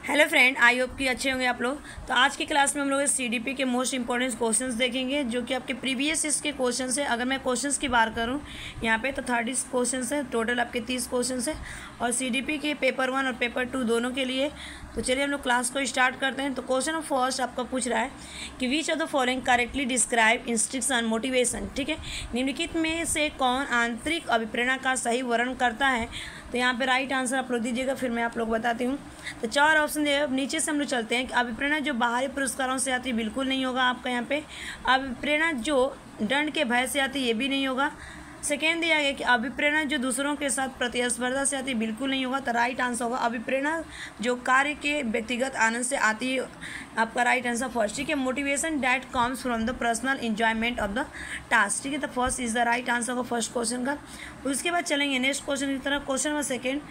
Hello friend, I hope कि अच्छे होंगे आप लोग। तो आज की क्लास में हम लोग सीडीपी के मोस्ट इंपॉर्टेंट क्वेश्चंस देखेंगे जो कि आपके प्रीवियस इसके क्वेश्चंस है। अगर मैं क्वेश्चंस की बात करूं यहाँ पे तो 30 क्वेश्चंस है, टोटल आपके 30 क्वेश्चंस है और सीडीपी के पेपर 1 और पेपर 2 दोनों के लिए। तो चलिए हम लोग क्लास को स्टार्ट करते हैं। तो क्वेश्चन ऑफ फर्स्ट आपका पूछ रहा है कि which of the following correctly describe instruction motivation. ठीक है, निम्नलिखित में से कौन आंतरिक अभिप्रेरणा का सही वर्णन करता है। तो यहाँ पे राइट आंसर आप लोग दीजिएगा, फिर मैं आप लोग बताती हूँ। तो 4 ऑप्शन दिए, नीचे से हम लोग चलते हैं कि अभिप्रेरणा जो बाहरी पुरस्कारों से आती है बिल्कुल नहीं होगा आपका यहाँ पे। अभिप्रेरणा जो दंड के भय से आती है ये भी नहीं होगा। सेकेंड दिया गया कि अभिप्रेरणा जो दूसरों के साथ प्रतिस्पर्धा से आती है बिल्कुल नहीं होगा। तो राइट आंसर होगा अभिप्रेरणा जो कार्य के व्यक्तिगत आनंद से आती है, आपका राइट आंसर फर्स्ट। ठीक है, motivation that comes from the personal enjoyment of the task. ठीक है, तो first is the right answer होगा फर्स्ट क्वेश्चन का। उसके बाद चलेंगे नेक्स्ट क्वेश्चन की तरफ। Question number second.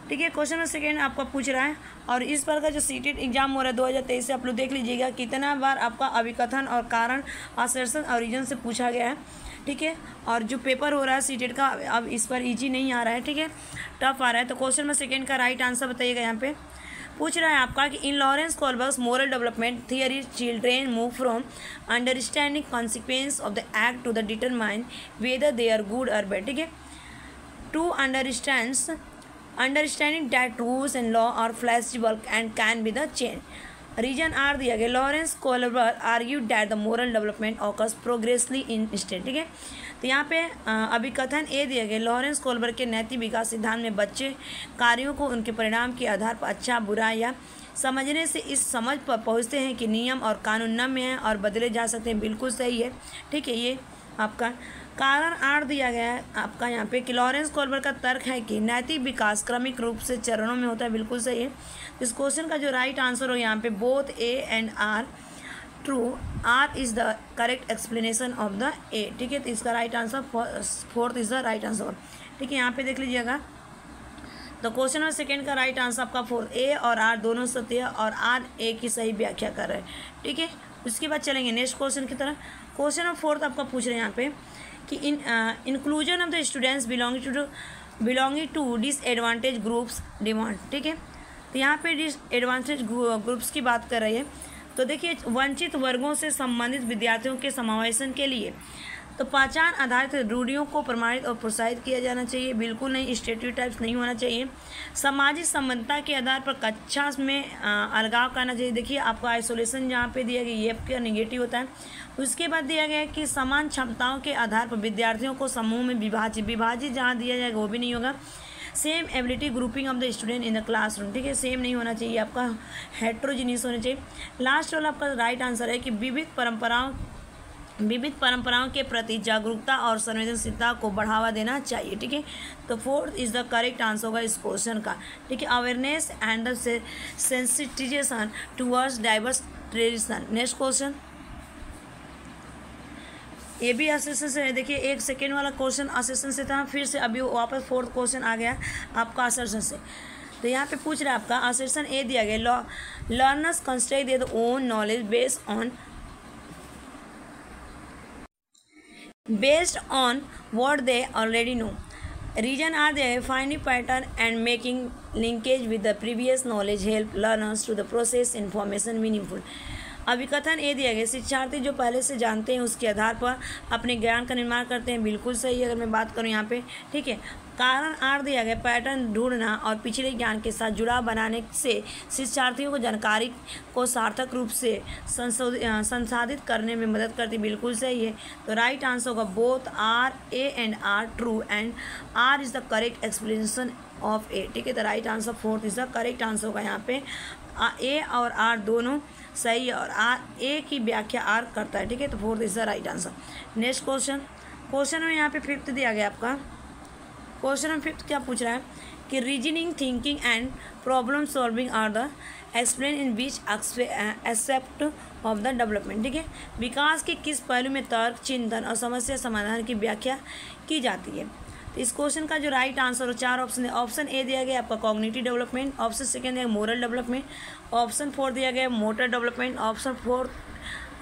ठीक है, क्वेश्चन नंबर सेकेंड आपका पूछ रहा है और इस बार का जो सीटेट एग्जाम हो रहा है 2023 से आप लोग देख लीजिएगा कितना बार आपका अभिकथन और कारण असर्शन और रीजन से पूछा गया है। ठीक है, और जो पेपर हो रहा है सीटेट का अब इस पर इजी नहीं आ रहा है, ठीक है, टफ आ रहा है। तो क्वेश्चन नंबर सेकेंड का राइट आंसर बताइएगा। यहाँ पे पूछ रहा है आपका कि in Lawrence Kohlberg's moral development theory children move from understanding consequence of the act to the determine whether they are good or bad. ठीक है, to understanding that rules and law are flexible and can be the change. Reason R दिया गया Lawrence Kohlberg argued that the moral development occurs progressively in state. ठीक है, तो यहाँ पे अभिकथन A दिया गया लॉरेंस कोलबर्ग के नैतिक विकास सिद्धांत में बच्चे कार्यों को उनके परिणाम के आधार पर अच्छा बुरा या समझने से इस समझ पर पहुँचते हैं कि नियम और कानून नम्य हैं और बदले जा सकते हैं। बिल्कुल सही है। ठीक है, ये आपका कारण आर दिया गया है आपका यहाँ पे कि लॉरेंस कोलबर्ग का तर्क है कि नैतिक विकास क्रमिक रूप से चरणों में होता है। बिल्कुल सही है। इस क्वेश्चन का जो राइट आंसर हो यहाँ पे both A and R true. R is the correct explanation of the A. ठीक है, तो इसका right answer fourth is the right answer. ठीक है, यहाँ पे देख लीजिएगा। तो क्वेश्चन नंबर सेकेंड का राइट आंसर आपका 4 ए और आर दोनों सत्य है और आर ए की सही व्याख्या कर रहे हैं। ठीक है, उसके बाद चलेंगे नेक्स्ट क्वेश्चन की तरफ। क्वेश्चन नंबर फोर्थ आपका पूछ रहे हैं यहाँ पे कि inclusion of the students belonging to disadvantage groups demand. ठीक है, तो यहाँ पे डिसएडवांटेज ग्रुप्स की बात कर रही है। तो देखिए वंचित वर्गों से संबंधित विद्यार्थियों के समावेशन के लिए तो पहचान आधारित रूढ़ियों को प्रमाणित और प्रोत्साहित किया जाना चाहिए। बिल्कुल नहीं, स्टेरियोटाइप्स नहीं होना चाहिए। सामाजिक संबद्धता के आधार पर कक्षा में अलगाव करना चाहिए। देखिए आपका आइसोलेशन जहाँ पे दिया गया ये आपका निगेटिव होता है। उसके बाद दिया गया है कि समान क्षमताओं के आधार पर विद्यार्थियों को समूह में विभाजित जहाँ दिया जाएगा वो भी नहीं होगा। Same ability grouping of the student in the classroom. ठीक है, सेम नहीं होना चाहिए, आपका हेट्रोजीनियस होना चाहिए। लास्ट वाला आपका राइट आंसर है कि विविध परंपराओं के प्रति जागरूकता और संवेदनशीलता को बढ़ावा देना चाहिए। ठीक है, तो fourth is the correct answer होगा इस क्वेश्चन का। ठीक है, awareness and the sensitization towards diverse tradition. Next question ये भी असेसन से है। देखिए एक सेकेंड वाला क्वेश्चन असेसन से था, फिर से अभी वापस फोर्थ क्वेश्चन आ गया आपका असेसन से। तो यहाँ पे पूछ रहा है आपका असेसन ए दिया गया learners construct their own knowledge based on what they already know. Reason are there finding pattern and making linkage with the previous knowledge help learners to the process information meaningful. अभिकथन A दिया गया शिक्षार्थी जो पहले से जानते हैं उसके आधार पर अपने ज्ञान का निर्माण करते हैं। बिल्कुल सही है अगर मैं बात करूं यहाँ पे। ठीक है, कारण आर दिया गया पैटर्न ढूंढना और पिछले ज्ञान के साथ जुड़ाव बनाने से शिक्षार्थियों को जानकारी को सार्थक रूप से संसाधित करने में मदद करती। बिल्कुल सही है। तो राइट आंसर होगा both R A and R true and R is the correct explanation of A. ठीक है, तो right answer fourth is the correct answer होगा। यहाँ पे ए और आर दोनों सही है और आर ए की व्याख्या आर करता है। ठीक है, तो fourth is the right answer. Next question में यहाँ पे फिफ्थ दिया गया आपका। क्वेश्चन में फिफ्थ क्या पूछ रहा है कि reasoning thinking and problem solving are the explain in which aspect of the development. ठीक है, विकास के किस पहलू में तर्क चिंतन और समस्या समाधान की व्याख्या की जाती है। तो इस क्वेश्चन का जो राइट आंसर हो 4 ऑप्शन है। ऑप्शन ए दिया गया आपका कॉग्निटिव डेवलपमेंट, ऑप्शन सेकेंड दिया मोरल डेवलपमेंट, ऑप्शन 4 दिया गया motor development, option 4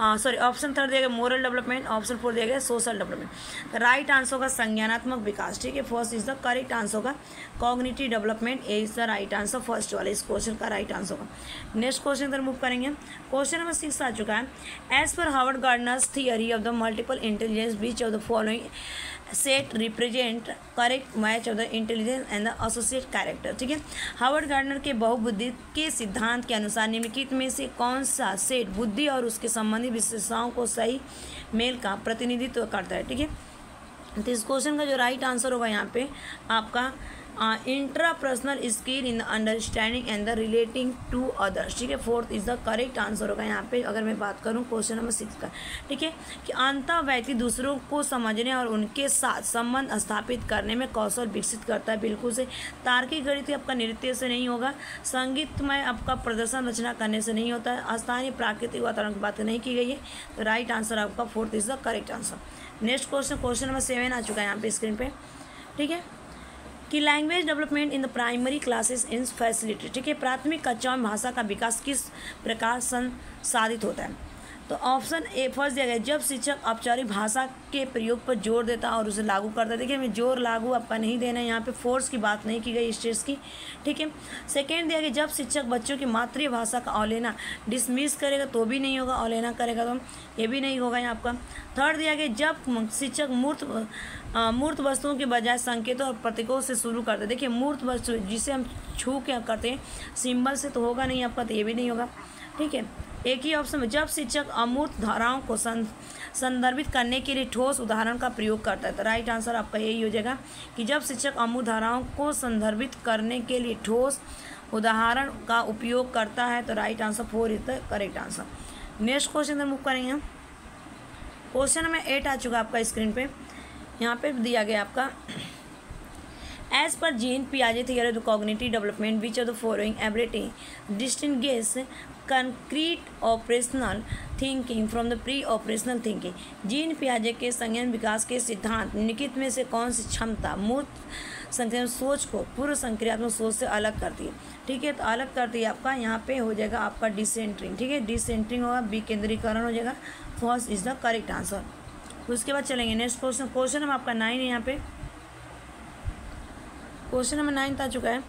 sorry option third दिया गया मोरल डेवलपमेंट, ऑप्शन फोर दिया गया सोशल डेवलपमेंट। राइट आंसर होगा संज्ञानात्मक विकास, ठीक है, first is the correct answer होगा cognitive development, A is the right answer, first वाला इस क्वेश्चन का राइट आंसर होगा। नेक्स्ट क्वेश्चन इधर मूव करेंगे। क्वेश्चन नंबर 6 आ चुका है। As per Howard Gardner's theory of the multiple intelligence which of the following set represent correct match of the intelligence and the associate character, ठीक है। Harvard gardener के बहुबुद्धि के सिद्धांत के अनुसार निम्नलिखित में से कौन सा सेट बुद्धि और उसके संबंधित विशेषताओं को सही मेल का प्रतिनिधित्व करता है, ठीक है। तो इस क्वेश्चन का जो राइट आंसर होगा यहाँ पे आपका intrapersonal skill in the understanding and the relating to others, ठीक है, fourth is the correct answer होगा यहाँ पे अगर मैं बात करूँ क्वेश्चन नंबर 6 का, ठीक है, कि अंतः व्यक्ति दूसरों को समझने और उनके साथ संबंध स्थापित करने में कौशल विकसित करता है, बिल्कुल से। तार्किक गणित आपका नृत्य से नहीं होगा, संगीतमय आपका प्रदर्शन रचना करने से नहीं होता है, स्थानीय प्राकृतिक वातावरण की बात नहीं की गई है, तो राइट आंसर आपका fourth is the correct answer. Next question number 7 आ चुका है यहाँ पे स्क्रीन पे, ठीक है, कि language development in the primary classes in facility, ठीक है, प्राथमिक कक्षाओं में भाषा का विकास किस प्रकार संसाधित होता है। तो ऑप्शन ए फर्स्ट दिया गया जब शिक्षक औपचारिक भाषा के प्रयोग पर जोर देता और उसे लागू करता है। देखिए हमें जोर लागू आपका नहीं देना है, यहाँ पे फोर्स की बात नहीं की गई स्ट्रेस की, ठीक है। सेकेंड दिया गया जब शिक्षक बच्चों की मातृभाषा का अवहेलना डिसमिस करेगा तो भी नहीं होगा, अवहेलना करेगा तो ये भी नहीं होगा यहाँ आपका। थर्ड दिया गया जब शिक्षक मूर्त वस्तुओं के बजाय संकेतों और प्रतीकों से शुरू करते हैं। देखिए मूर्त वस्तु जिसे हम छू के करते हैं सिंबल से तो होगा नहीं आपका, तो ये भी नहीं होगा, ठीक है। एक ही ऑप्शन में जब शिक्षक अमूर्त धाराओं को संदर्भित करने के लिए ठोस उदाहरण का प्रयोग करता है, तो राइट आंसर आपका यही हो जाएगा कि जब शिक्षक अमूर्त धाराओं को संदर्भित करने के लिए ठोस उदाहरण का उपयोग करता है, तो right answer 4 is the correct answer. Next question move करेंगे। क्वेश्चन नंबर 8 आ चुका आपका स्क्रीन पे, यहाँ पे दिया गया आपका एज पर जीन पियाजे theory of the cognitive development which of the following ability distinguish concrete operational thinking from the pre operational thinking. Jean पियाजे के संज्ञान विकास के सिद्धांत निम्नलिखित में से कौन सी क्षमता मूर्त संक्रियात्मक सोच को पूर्व संक्रियात्मक सोच से अलग करती है, ठीक है। तो अलग करती है आपका यहाँ पे हो जाएगा आपका डिसेंटरिंग, ठीक है, डिसेंटरिंग होगा, विकेंद्रीकरण हो जाएगा, first is the correct answer. उसके बाद चलेंगे नेक्स्ट क्वेश्चन नंबर आपका 9 है यहाँ पे। क्वेश्चन नंबर 9 आ चुका है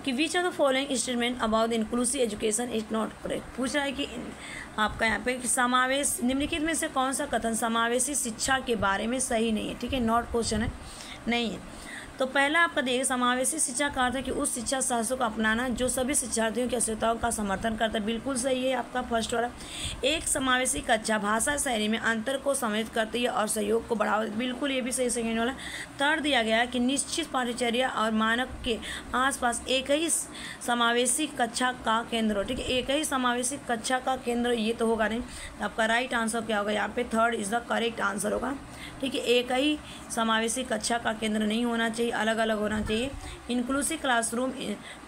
कि which of the following statement about inclusive education is not correct. पूछ रहा है कि आपका यहाँ पे कि समावेश निम्नलिखित में से कौन सा कथन समावेशी शिक्षा के बारे में सही नहीं है, ठीक है, नॉट क्वेश्चन है, नहीं है। तो पहला आपका देखिए समावेशी शिक्षा का अर्थ है कि उस शिक्षा शास्त्रों को अपनाना जो सभी शिक्षार्थियों की आवश्यकताओं का समर्थन करता है, बिल्कुल सही है आपका फर्स्ट वाला। एक समावेशी कक्षा भाषा शैली में अंतर को सम्मिलित करती है और सहयोग को बढ़ावा देती है, बिल्कुल ये भी सही सेकेंड वाला। थर्ड दिया गया है कि निश्चित पाठ्यचर्या और मानक के आसपास एक ही समावेशी कक्षा का केंद्र हो, ठीक है, एक ही समावेशी कक्षा का केंद्र ये तो होगा नहीं, तो आपका राइट आंसर क्या होगा यहाँ पे third is the correct answer होगा, ठीक है। एक ही समावेशी कक्षा का केंद्र नहीं होना चाहिए, अलग अलग होना चाहिए। इंक्लूसिव क्लासरूम,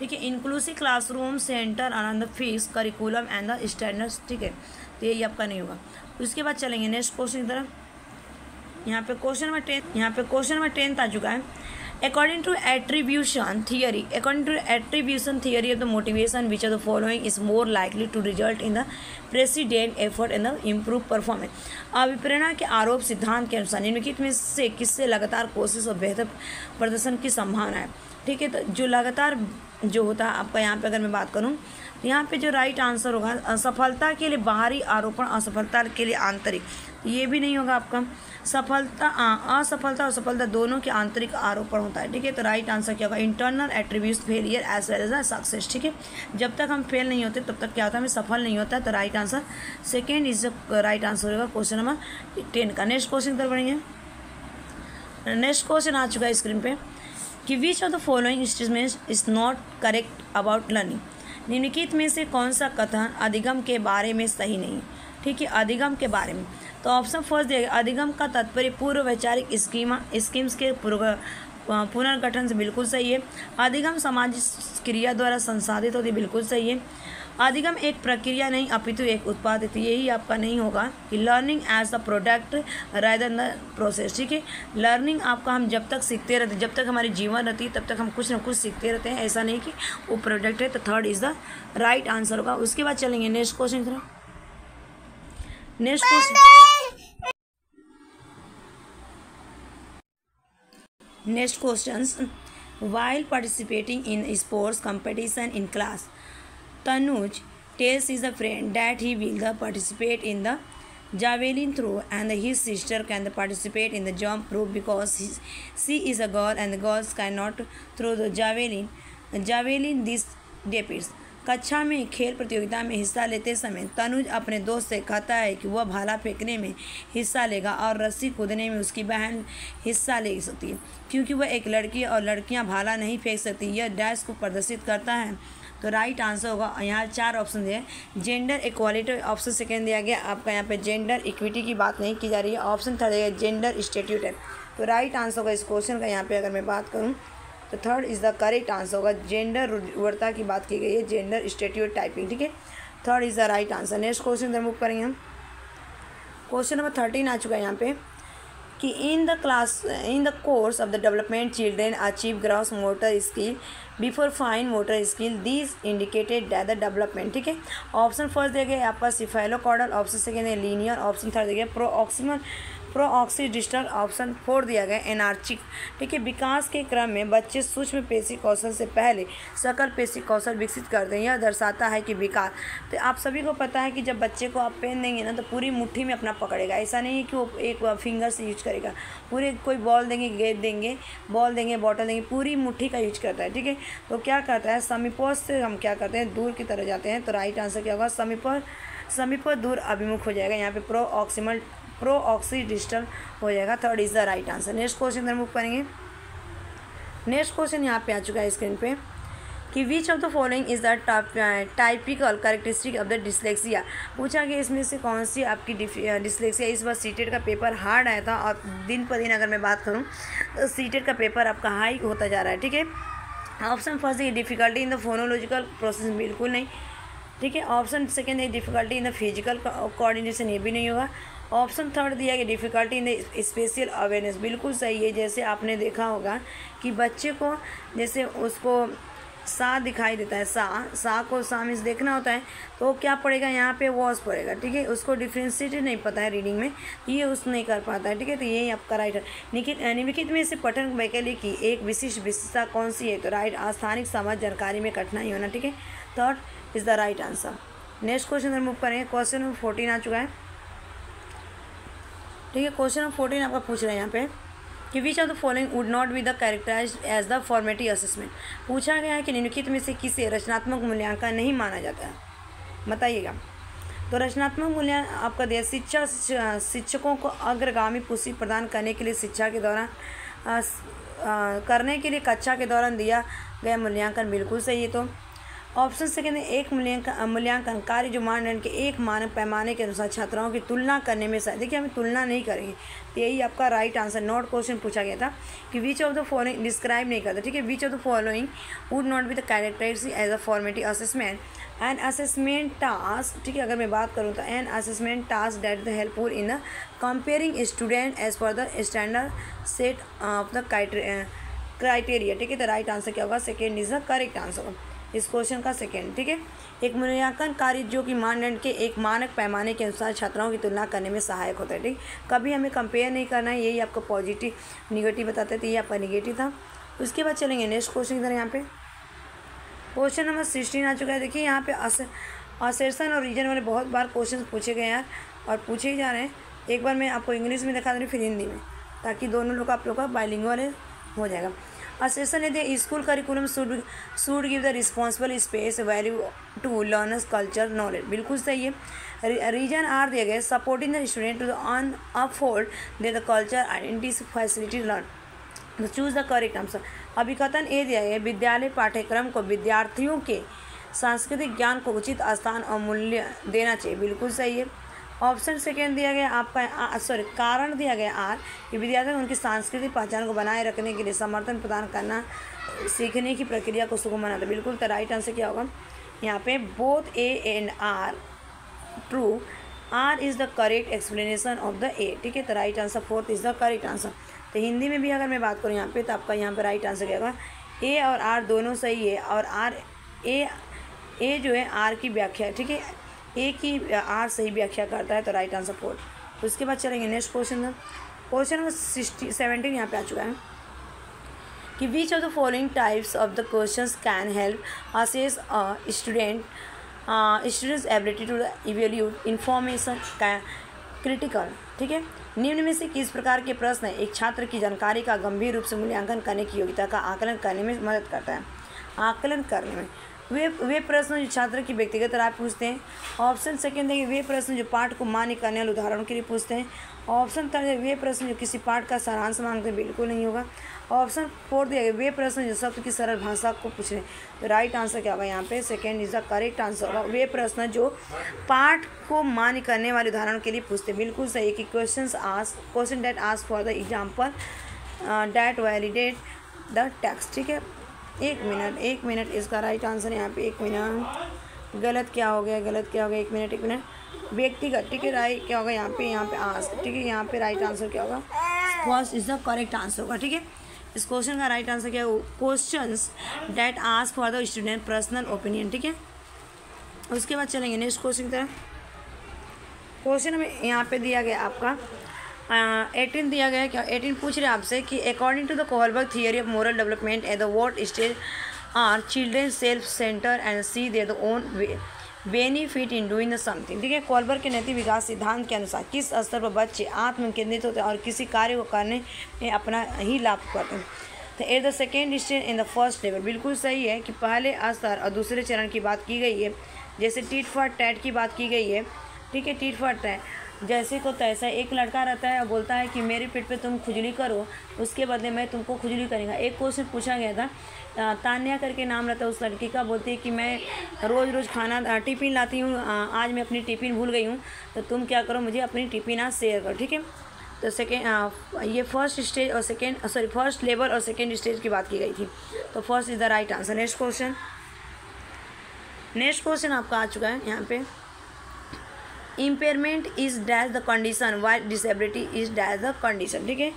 ठीक है, inclusive classroom centre around the fix curriculum and the standards, ठीक है, तो ये आपका नहीं होगा। उसके बाद चलेंगे नेक्स्ट क्वेश्चन की तरफ। यहाँ पे क्वेश्चन नंबर 10 आ चुका है। According to attribution theory of the motivation, which of the following is more likely to result in the precedent effort and the improved performance? अभिप्रेरणा के आरोप सिद्धांत के अनुसार निम्नलिखित में से किससे लगातार कोशिश और बेहतर प्रदर्शन की संभावना है, ठीक है। तो जो लगातार जो होता है आपका यहाँ पे अगर मैं बात करूँ तो यहाँ पे जो राइट आंसर होगा असफलता के लिए बाहरी आरोपण, असफलता के लिए आंतरिक, तो ये भी नहीं होगा आपका। असफलता और सफलता दोनों के आंतरिक आरोपण होता है, ठीक है, तो राइट आंसर क्या होगा internal attributes failure as well as success, ठीक है। जब तक हम फेल नहीं होते तब तक क्या होता है हमें सफल नहीं होता है, तो right answer second is right answer होगा क्वेश्चन नंबर 10 का। नेक्स्ट क्वेश्चन की तरफ बढ़ेंगे। नेक्स्ट क्वेश्चन आ चुका है स्क्रीन पे कि which of the following statements is not correct about learning. निम्नलिखित में से कौन सा कथन अधिगम के बारे में सही नहीं है, ठीक है, अधिगम के बारे में। तो ऑप्शन फर्स्ट दिया गया अधिगम का तात्पर्य पूर्व वैचारिक स्कीम्स के पुनर्गठन से, बिल्कुल सही है। अधिगम समाज क्रिया द्वारा संसाधित होती, बिल्कुल सही है। अधिगम एक प्रक्रिया नहीं अपितु एक उत्पाद है, तो यही आपका नहीं होगा कि learning as the product rather the process, ठीक है। लर्निंग आपका हम जब तक सीखते रहते, जब तक हमारी जीवन रहती है तब तक हम कुछ ना कुछ सीखते रहते हैं, ऐसा नहीं कि वो प्रोडक्ट है, तो third is the right answer होगा। उसके बाद चलेंगे नेक्स्ट क्वेश्चन की तरफ। Next question, next questions, while participating in sports competition in class, Tanuj tells his friend that he will participate in the javelin throw and his sister can participate in the jump rope because she is a girl and the girls cannot throw the javelin this depicts। कक्षा में खेल प्रतियोगिता में हिस्सा लेते समय तनुज अपने दोस्त से कहता है कि वह भाला फेंकने में हिस्सा लेगा और रस्सी कूदने में उसकी बहन हिस्सा ले सकती है क्योंकि वह एक लड़की और लड़कियां भाला नहीं फेंक सकती। यह डैश को प्रदर्शित करता है। तो राइट आंसर होगा, यहाँ 4 ऑप्शन दिए, जेंडर इक्वालिटी ऑप्शन सेकेंड दिया गया आपका, यहाँ पे जेंडर इक्विटी की बात नहीं की जा रही है। ऑप्शन थर्ड दिया गया जेंडर स्टेट्यूट है। तो राइट आंसर होगा इस क्वेश्चन का, यहाँ पे अगर मैं बात करूँ तो third is the correct answer होगा। जेंडर रुढ़ता की बात की गई है, जेंडर स्टेट्यूट टाइपिंग, ठीक है, third is the right answer. Next question इधर मूव करेंगे हम। क्वेश्चन नंबर 13 आ चुका है यहाँ पे कि in the course of the development children achieve gross motor skill before fine motor skill these indicated that the development, ठीक है। ऑप्शन फर्स्ट दिया गया आपका सिफेलोकॉर्डल, ऑप्शन सेकेंड है लीनियर, ऑप्शन थर्ड दिया गया प्रोऑक्सीडिस्टल, ऑप्शन 4 दिया गया एनार्चिक, ठीक है। विकास के क्रम में बच्चे सूक्ष्म पेशी कौशल से पहले सकल पेशी कौशल विकसित करते हैं। यह दर्शाता है कि विकास, तो आप सभी को पता है कि जब बच्चे को आप पेन देंगे ना तो पूरी मुट्ठी में अपना पकड़ेगा, ऐसा नहीं है कि वो एक फिंगर से यूज करेगा, पूरे कोई बॉल देंगे, गेंद देंगे, बॉल देंगे, बॉटल देंगे, पूरी मुट्ठी का यूज करता है, ठीक है। तो क्या करता है, समीपोष से हम क्या करते हैं, दूर की तरह जाते हैं। तो राइट आंसर क्या होगा, समीप दूर अभिमुख हो जाएगा, यहाँ पे प्रोऑक्सीडिस्टल हो जाएगा। Third is the right answer. Next question इधर मूव करेंगे। नेक्स्ट क्वेश्चन यहाँ पे आ चुका है स्क्रीन पे कि which of the following is the typical characteristic of the dyslexia. पूछा गया इसमें से कौन सी आपकी डिसलेक्सिया। इस बार सीटेट का पेपर हार्ड आया था और दिन पर दिन अगर मैं बात करूँ तो सीटेट का पेपर आपका हाई होता जा रहा है, ठीक है। ऑप्शन फर्स्ट है difficulty in the phonological process, बिल्कुल नहीं, ठीक है। ऑप्शन सेकेंड है difficulty in the physical coordination, ये भी नहीं होगा। ऑप्शन थर्ड दिया गया difficulty in the spatial awareness, बिल्कुल सही है। जैसे आपने देखा होगा कि बच्चे को जैसे उसको सा दिखाई देता है, सा को सा मीन्स देखना होता है, तो क्या पड़ेगा, यहाँ पे वॉस पड़ेगा, ठीक है। उसको डिफ्रेंशिएट नहीं पता है रीडिंग में, ये उस नहीं कर पाता है, ठीक है। तो यही आपका राइट है। निम्नलिखित में से पठन वैकल्य की एक विशिष्ट विशेषता कौन सी है। तो राइट, स्थानिक समझ जानकारी में कठिनाई होना, ठीक है, third is the right answer. Next question move करेंगे। क्वेश्चन नंबर 14 आ चुका है, ठीक है। क्वेश्चन नंबर 14 आपका पूछ रहे हैं यहाँ पे कि which of the following would not be the characterized as the formative assessment. पूछा गया है कि निम्नलिखित में से किसे रचनात्मक मूल्यांकन नहीं माना जाता है, बताइएगा। तो रचनात्मक मूल्यांकन आपका दिया शिक्षकों को अग्रगामी पुष्टि प्रदान करने के लिए शिक्षा के दौरान करने के लिए कक्षा के दौरान दिया गया मूल्यांकन, बिल्कुल सही है। तो ऑप्शन सेकेंड है एक मूल्यांकन कार्य जो मानदंड के एक मानक पैमाने के अनुसार छात्राओं की तुलना करने में सहायक। देखिए हमें तुलना नहीं करेंगे, तो यही आपका राइट आंसर। नोट क्वेश्चन पूछा गया था कि which of the following describe नहीं करता, ठीक है। Which of the following would not be the characterized as a formative assessment an assessment task, ठीक है। अगर मैं बात करूँ तो an assessment task that the helpful in the comparing student as per the standard set of the criteria, ठीक है। तो राइट आंसर क्या होगा, second is the correct answer इस क्वेश्चन का सेकेंड, ठीक है। एक मूल्यांकन कार्य जो कि मानदंड के एक मानक पैमाने के अनुसार छात्राओं की तुलना करने में सहायक होता है, ठीक। कभी हमें कंपेयर नहीं करना है, यही आपको पॉजिटिव निगेटिव बताते थे, ये आपका निगेटिव था। उसके बाद चलेंगे नेक्स्ट क्वेश्चन इधर। यहाँ पे क्वेश्चन नंबर 16 आ चुका है। देखिए यहाँ पे असर्शन और रीजन वाले बहुत बार क्वेश्चन पूछे गए हैं और पूछे ही जा रहे हैं। एक बार मैं आपको इंग्लिश में दिखा दूँगी, फिर हिंदी में, ताकि दोनों लोग आप लोग का बाइलिंगुअल हो जाएगा। Assertion है the school curriculum should give the responsible space value to learners culture knowledge, बिल्कुल सही है। रीजन आर दिया गया supporting the student to the uphold the culture identity facility learn, तो चूज द करेक्ट आंसर। अभिकथन A दिया गया विद्यालय पाठ्यक्रम को विद्यार्थियों के सांस्कृतिक ज्ञान को उचित स्थान और मूल्य देना चाहिए, बिल्कुल सही है। ऑप्शन सेकेंड दिया गया आपका कारण दिया गया आर कि विद्यार्थियों को उनकी सांस्कृतिक पहचान को बनाए रखने के लिए समर्थन प्रदान करना सीखने की प्रक्रिया को सुगम बनाता है, बिल्कुल। तो राइट आंसर क्या होगा यहाँ पे, both A and R true, R is the correct explanation of the A, ठीक है। तो right answer fourth is the correct answer. तो हिंदी में भी अगर मैं बात करूँ यहाँ पे, तो आपका यहाँ पे राइट आंसर क्या होगा, ए और आर दोनों सही है। और आर ए जो है आर की व्याख्या, ठीक है, एक ही आर सही व्याख्या करता है, तो राइट आंसर 4। उसके बाद चलेंगे नेक्स्ट क्वेश्चन। क्वेश्चन नंबर 17 यहाँ पे आ चुका है कि which of the following types of the questions can help assess students ability to evaluate information critical. ठीक है, निम्न में से किस प्रकार के प्रश्न एक छात्र की जानकारी का गंभीर रूप से मूल्यांकन करने की योग्यता का आकलन करने में मदद करता है। आकलन करने में वे प्रश्न जो छात्र की व्यक्तिगत राय पूछते हैं। ऑप्शन सेकंड है वे प्रश्न जो पाठ को मान्य करने वाले उदाहरणों के लिए पूछते हैं। ऑप्शन थर्ड है वे प्रश्न जो किसी पाठ का सारांश मांगते हैं, बिल्कुल नहीं होगा। ऑप्शन फोर्थ है वे प्रश्न जो शब्द की सरल भाषा को पूछ रहे हैं, तो राइट आंसर क्या होगा यहाँ पे? Second is the correct answer होगा। वे प्रश्न जो पाठ को मान्य करने वाले उदाहरणों के लिए पूछते हैं, बिल्कुल सही कि question that ask for the example that validate the text. ठीक है, एक मिनट इसका राइट आंसर यहाँ पे 1 मिनट। गलत क्या हो गया? एक मिनट व्यक्तिगत। ठीक है, राइट क्या होगा यहाँ पे आस्क। ठीक है, यहाँ पे राइट आंसर क्या होगा? First is the correct answer होगा। ठीक है, इस क्वेश्चन का राइट आंसर क्या है? Questions that ask for the student personal opinion. ठीक है, उसके बाद चलेंगे नेक्स्ट क्वेश्चन की तरफ। क्वेश्चन हमें यहाँ पे दिया गया आपका 18 दिया गया है। क्या 18 पूछ रहे हैं आपसे कि according to the Kohlberg theory of moral development at the what stage are children self center and see their own benefit in doing something. ठीक है, कोहलबर्ग के नैतिक विकास सिद्धांत के अनुसार किस स्तर पर बच्चे आत्म केंद्रित होते हैं और किसी कार्य को करने में अपना ही लाभ करते हैं? तो at the second stage in the first level, बिल्कुल सही है कि पहले स्तर और दूसरे चरण की बात की गई है। जैसे टीट फॉर टैट की बात की गई है। ठीक है, टीट फॉर टैट जैसे को तैसा। एक लड़का रहता है और बोलता है कि मेरे पेट पे तुम खुजली करो, उसके बदले मैं तुमको खुजली करेंगे। एक क्वेश्चन पूछा गया था, तान्या करके नाम रहता है उस लड़की का, बोलती है कि मैं रोज़ खाना टिफ़िन लाती हूँ, आज मैं अपनी टिफ़िन भूल गई हूँ, तो तुम क्या करो, मुझे अपनी टिफ़िन आज शेयर करो। ठीक है, तो ये फर्स्ट स्टेज और फर्स्ट लेवल और सेकेंड स्टेज की बात की गई थी, तो first is the right answer. Next question आपका आ चुका है यहाँ पे। Impairment is dash the condition why disability is dash the condition. ठीक है,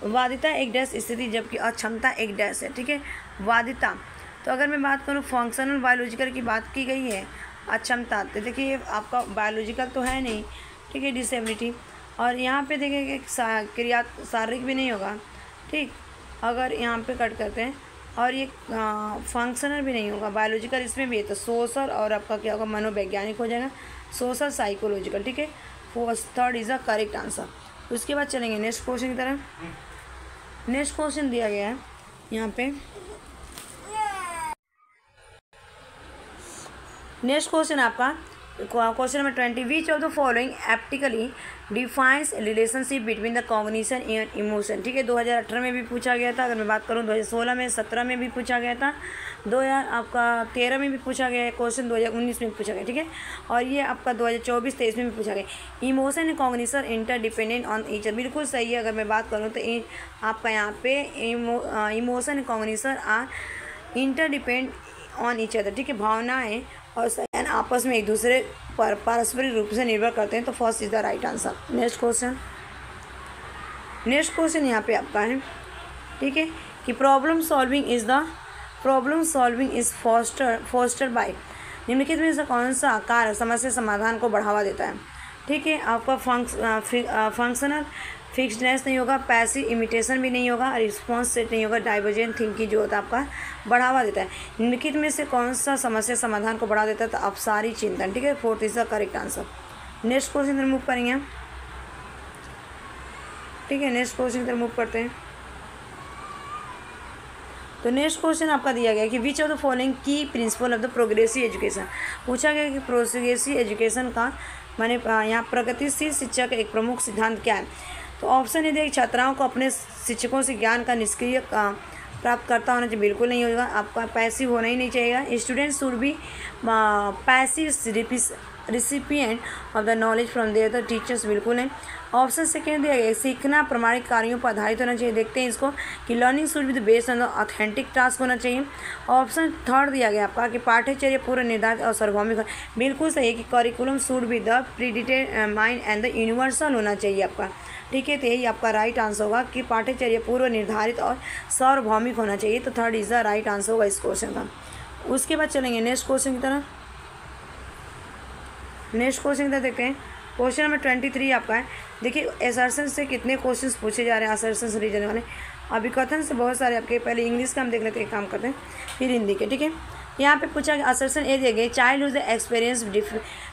वादिता एक डैश स्थिति जबकि अक्षमता एक डैश है। ठीक है, वादिता। तो अगर मैं बात करूँ फंक्शनल बायोलॉजिकल की बात की गई है, अक्षमता, तो देखिए आपका बायोलॉजिकल तो है नहीं। ठीक है, डिसेबिलिटी। और यहाँ पे देखिए क्रिया शारीरिक भी नहीं होगा। ठीक, अगर यहाँ पे कट करते हैं, और ये फंक्शनल भी नहीं होगा, बायोलॉजिकल इसमें भी है, तो सोशल और आपका क्या होगा? मनोवैज्ञानिक हो जाएगा, सोशल साइकोलॉजिकल। ठीक है, third is the correct answer. उसके बाद चलेंगे नेक्स्ट क्वेश्चन की तरफ। नेक्स्ट क्वेश्चन दिया गया है यहाँ पे। नेक्स्ट क्वेश्चन आपका question number 20। Which of the following aptly defines relationship between the cognition and emotion. ठीक है, 2018 में भी पूछा गया था। अगर मैं बात करूँ 2016 में, 17 में भी पूछा गया था, 2013 में भी पूछा गया है क्वेश्चन, 2019 में भी पूछा गया। ठीक है, और ये आपका 2024-23 में भी पूछा गया। Emotion and cognition interdependent on each other, बिल्कुल सही है। अगर मैं बात करूँ तो आपका यहाँ पे emotion and cognition are interdepend on each other. ठीक है, भावनाएँ और संज्ञान आपस में एक दूसरे पर पारस्परिक रूप से निर्भर करते हैं, तो first is the right answer. Next question यहाँ पे आपका है। ठीक है, कि problem solving is foster by, निम्नलिखित में से कौन सा कार्य समस्या समाधान को बढ़ावा देता है? ठीक है, आपका फंक्शनल फिक्सनेस नहीं होगा, पैसिव इमिटेशन भी नहीं होगा, रिस्पॉन्स सेट नहीं होगा, डाइवर्जेंट थिंकिंग जो होता है आपका बढ़ावा देता है। निम्नलिखित में से कौन सा समस्या समाधान को बढ़ा देता है? तो अपसारी चिंतन। ठीक है, fourth is the correct answer. Next question move करेंगे हम। ठीक है, नेक्स्ट क्वेश्चन मूव करते हैं। तो नेक्स्ट क्वेश्चन आपका दिया गया कि विच ऑफ द फॉलोइंग की principle of the progressive education. पूछा गया कि प्रोग्रेसिव एजुकेशन का माने यहाँ प्रगतिशील शिक्षा का एक प्रमुख सिद्धांत क्या है? तो ऑप्शन है देखिए, छात्राओं को अपने शिक्षकों से ज्ञान का निष्क्रिय प्राप्त करता होना चाहिए, बिल्कुल नहीं होगा। आपका पैसिव होना ही नहीं चाहिए। Student should be passive recipient of the knowledge from their the teachers, बिल्कुल नहीं। ऑप्शन सेकेंड दिया गया, सीखना प्रमाणिक कार्यों पर आधारित होना चाहिए। देखते हैं इसको कि learning should be the based on the authentic task होना चाहिए। ऑप्शन थर्ड दिया गया आपका कि पाठ्यचर्या पूर्व निर्धारित और सार्वभौमिक, बिल्कुल सही है कि curriculum should be the predetermined and the universal होना चाहिए आपका। ठीक है, तो यही आपका राइट आंसर होगा कि पाठ्यचर्या पूर्व निर्धारित और सार्वभौमिक होना चाहिए, तो third is the right answer होगा इस क्वेश्चन का। उसके बाद चलेंगे नेक्स्ट क्वेश्चन की तरफ। नेक्स्ट क्वेश्चन इधर देखते हैं। क्वेश्चन नंबर 23 आपका है। देखिए असर्शन से कितने क्वेश्चंस पूछे जा रहे हैं, असर्शन से रीजन वाले। अभिकथन से बहुत सारे आपके, पहले इंग्लिश का हम देख लेते हैं, काम करते हैं, फिर हिंदी के। ठीक है, यहाँ पे पूछा गया असर्शन ए दिया गया, child whose experience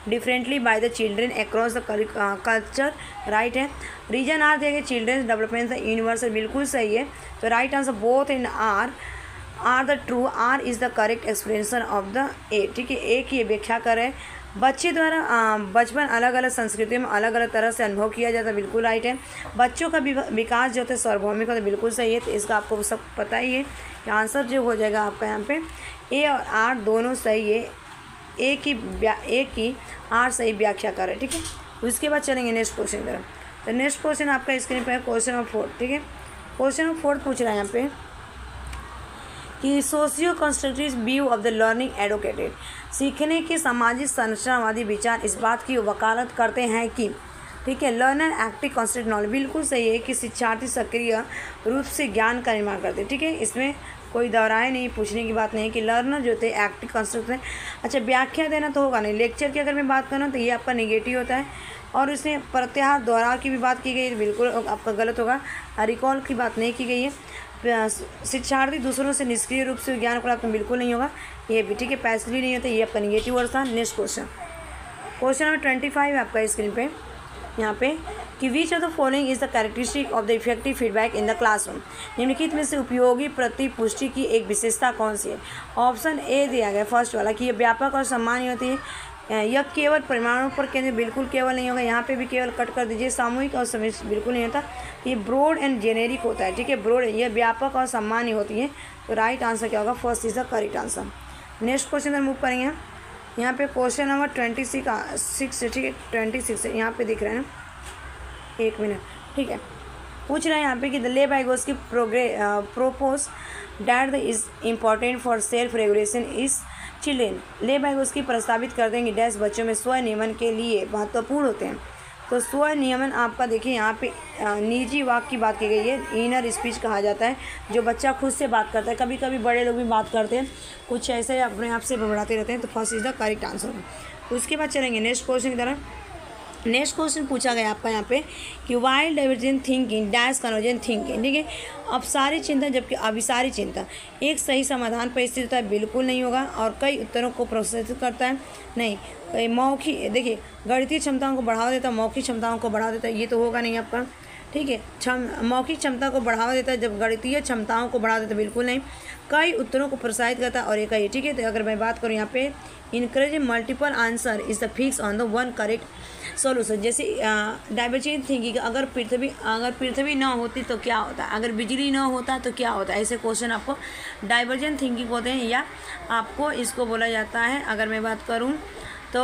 differently by the children across the culture, right है। रीजन आर दिया गया, चिल्ड्रेन डेवलपमेंट द यूनिवर्सल, बिल्कुल सही है। तो right answer both in R the true, R is the correct explanation of the A. ठीक है, ए की व्याख्या करें। बच्चे द्वारा बचपन अलग अलग संस्कृतियों में अलग अलग तरह से अनुभव किया जाता है, बिल्कुल राइट है। बच्चों का विकास जो होता है सार्वभौमिक होता है, बिल्कुल सही है। तो इसका आपको सब पता ही है कि आंसर जो हो जाएगा आपका यहाँ पे ए और आर दोनों सही है। ए की आर सही व्याख्या करें। ठीक है, उसके बाद चलेंगे नेक्स्ट क्वेश्चन की तरफ। तो नेक्स्ट क्वेश्चन आपका स्क्रीन पर है, क्वेश्चन नंबर 4। ठीक है, क्वेश्चन नंबर 4 पूछ रहा है यहाँ पे कि socio constructive view of the learning advocated, सीखने के सामाजिक संरचनावादी विचार इस बात की वकालत करते हैं कि, ठीक है, लर्नर एक्टिव कंस्ट्रक्ट नॉलेज, बिल्कुल सही है कि शिक्षार्थी सक्रिय रूप से ज्ञान का निर्माण करते हैं। ठीक है, इसमें कोई दोहराए नहीं, पूछने की बात नहीं कि लर्नर जो थे एक्टिव कंस्ट्रक्ट है। अच्छा, व्याख्या देना तो होगा नहीं। लेक्चर की अगर मैं बात करूँ तो ये आपका नेगेटिव होता है, और इसमें प्रत्याहार दोहराव की भी बात की गई है, बिल्कुल आपका गलत होगा। रिकॉल की बात नहीं की गई है। शिक्षार्थी दूसरों से निष्क्रिय रूप से ज्ञान प्राप्त बिल्कुल नहीं होगा, ये भी। ठीक है, पैसिवली नहीं होता, ये आपका निगेटिव वर्ड था। नेक्स्ट क्वेश्चन, क्वेश्चन नंबर 25 है आपका स्क्रीन पे यहाँ पे कि which of the following is the characteristic of the effective feedback in the classroom, निम्नलिखित में से उपयोगी प्रतिपुष्टि की एक विशेषता कौन सी है। ऑप्शन ए दिया गया फर्स्ट वाला कि यह व्यापक और सम्मानीय होती है, यह केवल परिमाणों पर केंद्रित, बिल्कुल केवल नहीं होगा, यहाँ पे भी केवल कट कर दीजिए। सामूहिक और समिष्ट, बिल्कुल नहीं होता। ये ब्रॉड एंड जेनेरिक होता है। ठीक है, ब्रॉड, यह व्यापक और सम्मानीय होती है। तो राइट आंसर क्या होगा, first is the correct answer. Next question पर मूव करेंगे। यहाँ पे क्वेश्चन नंबर 26, ठीक है 26 है, यहाँ पे दिख रहा है ना, एक मिनट। ठीक है, पूछ रहा है यहाँ पे कि द ले बाइगोस की propose that is important for self regulation is children, ले बाइगोस की प्रस्तावित कर देंगे डैश बच्चों में स्वनियमन के लिए महत्वपूर्ण होते हैं। तो स्वनियमन आपका देखिए यहाँ पे निजी वाक्य की बात की गई है, इनर स्पीच कहा जाता है, जो बच्चा खुद से बात करता है। कभी कभी बड़े लोग भी बात करते हैं, कुछ ऐसे अपने आप से बड़बड़ाते रहते हैं। तो first is the correct answer. उसके बाद चलेंगे नेक्स्ट क्वेश्चन की तरफ। नेक्स्ट क्वेश्चन पूछा गया आपका यहाँ पे कि while divergent thinking dash convergent thinking, ठीक है, अपसारी चिंतन जबकि अभिसारी चिंतन एक सही समाधान पर स्थित होता है, बिल्कुल नहीं होगा। और कई उत्तरों को प्रोत्साहित करता है, नहीं। मौखिक, देखिए गणितीय क्षमताओं को बढ़ावा देता है, मौखिक क्षमताओं को बढ़ावा देता है, ये तो होगा नहीं आपका। ठीक है, मौखिक क्षमता को बढ़ावा देता है, जब गणितीय क्षमताओं को बढ़ावा देता है, बिल्कुल नहीं। कई उत्तरों को प्रोत्साहित करता है, और एक ही। ठीक है, तो अगर मैं बात करूँ यहाँ पे encourage multiple answer is the fix on the one correct solution. जैसे डाइवर्जेंट थिंकिंग, अगर पृथ्वी ना होती तो क्या होता, अगर बिजली ना होता तो क्या होता, ऐसे क्वेश्चन आपको डाइवर्जेंट थिंकिंग होते हैं, या आपको इसको बोला जाता है, अगर मैं बात करूं तो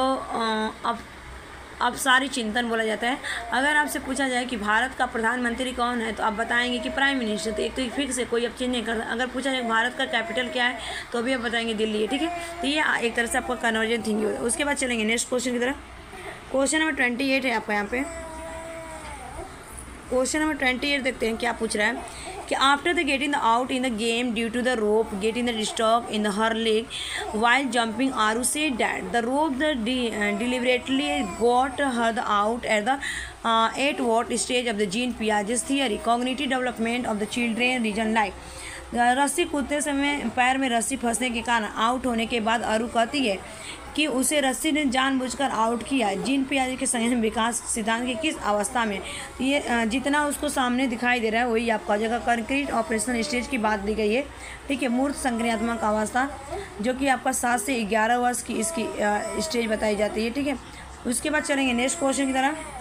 अब सारी चिंतन बोला जाता है। अगर आपसे पूछा जाए कि भारत का प्रधानमंत्री कौन है, तो आप बताएंगे कि प्राइम मिनिस्टर। तो एक तो फिक्स है, कोई अब चेंज नहीं करता। अगर पूछा जाए भारत का कैपिटल क्या है, तो अभी आप बताएंगे दिल्ली है। ठीक है, तो ये एक तरह से आपका कन्वर्जेंट थिंकिंग होता है। उसके बाद चलेंगे नेक्स्ट क्वेश्चन की तरफ। क्वेश्चन नंबर 28 है आपका यहाँ पे। क्वेश्चन नंबर 28 देखते हैं क्या पूछ रहा है कि after the getting the out in the game due to the rope getting the stuck in the her leg while jumping Aru said that the rope the deliberately got her the out at what stage of the Jean Piaget's theory cognitive development of the children region like रस्सी कूदते समय पैर में रस्सी फंसने के कारण out होने के बाद अरू कहती है कि उसे रस्सी ने जानबूझकर आउट किया। जीन पियाजे के संयम विकास सिद्धांत की किस अवस्था में, ये जितना उसको सामने दिखाई दे रहा है वही आपका जगह कंक्रीट ऑपरेशनल स्टेज की बात दी गई है। ठीक है, मूर्त संक्रियात्मक अवस्था जो कि आपका 7 से 11 वर्ष की इसकी स्टेज बताई जाती है। ठीक है, उसके बाद चलेंगे नेक्स्ट क्वेश्चन की तरफ।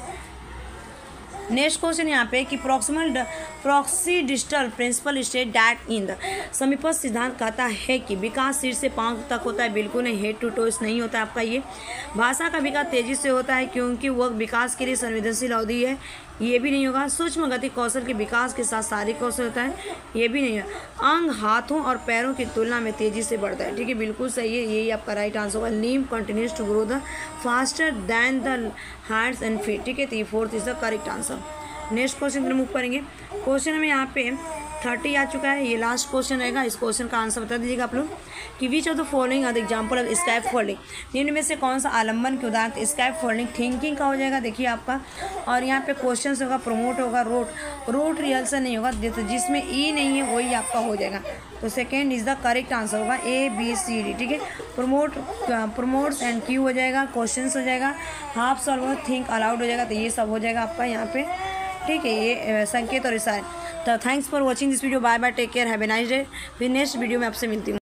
नेक्स्ट क्वेश्चन यहाँ पे कि proximodistal principle state that in the समीपस्थ सिद्धांत कहता है कि विकास सिर से पांव तक होता है, बिल्कुल नहीं, हेड टू टोस नहीं होता आपका। ये भाषा का विकास तेजी से होता है क्योंकि वह विकास के लिए संवेदनशील अवधि है, ये भी नहीं होगा। सूक्ष्म गति कौशल के विकास के साथ शारीरिक कौशल होता है, ये भी नहीं होगा। अंग हाथों और पैरों की तुलना में तेजी से बढ़ता है। ठीक है, बिल्कुल सही है, यही आपका राइट आंसर होगा। Limb continues to grow the faster than the hands and feet. ठीक है, तो ये 4th is the correct answer. Next question पर मूव करेंगे। क्वेश्चन में यहाँ पे 30 आ चुका है। ये लास्ट क्वेश्चन रहेगा। इस क्वेश्चन का आंसर बता दीजिएगा आप लोग कि which of the following are the example of scaffolding. निम्न में से कौन सा आलम्बन के उदाहरण स्कैप फोल्डिंग थिंकिंग का हो जाएगा। देखिए आपका, और यहाँ पे क्वेश्चन होगा प्रमोट होगा, रोट रिहर्सल नहीं होगा, तो जिसमें ई नहीं है वही आपका हो जाएगा। तो second is the correct answer होगा ABCD। ठीक है, प्रमोट्स एंड क्यू हो जाएगा, क्वेश्चन हो जाएगा, हाफ सॉल्व थिंक अलाउड हो जाएगा। तो ये सब हो जाएगा आपका यहाँ पे। ठीक है, ये संकेत और इशारे। तो thanks for watching this video. Bye bye, take care, have a nice day. फिर नेक्स्ट वीडियो में आपसे मिलती हूँ।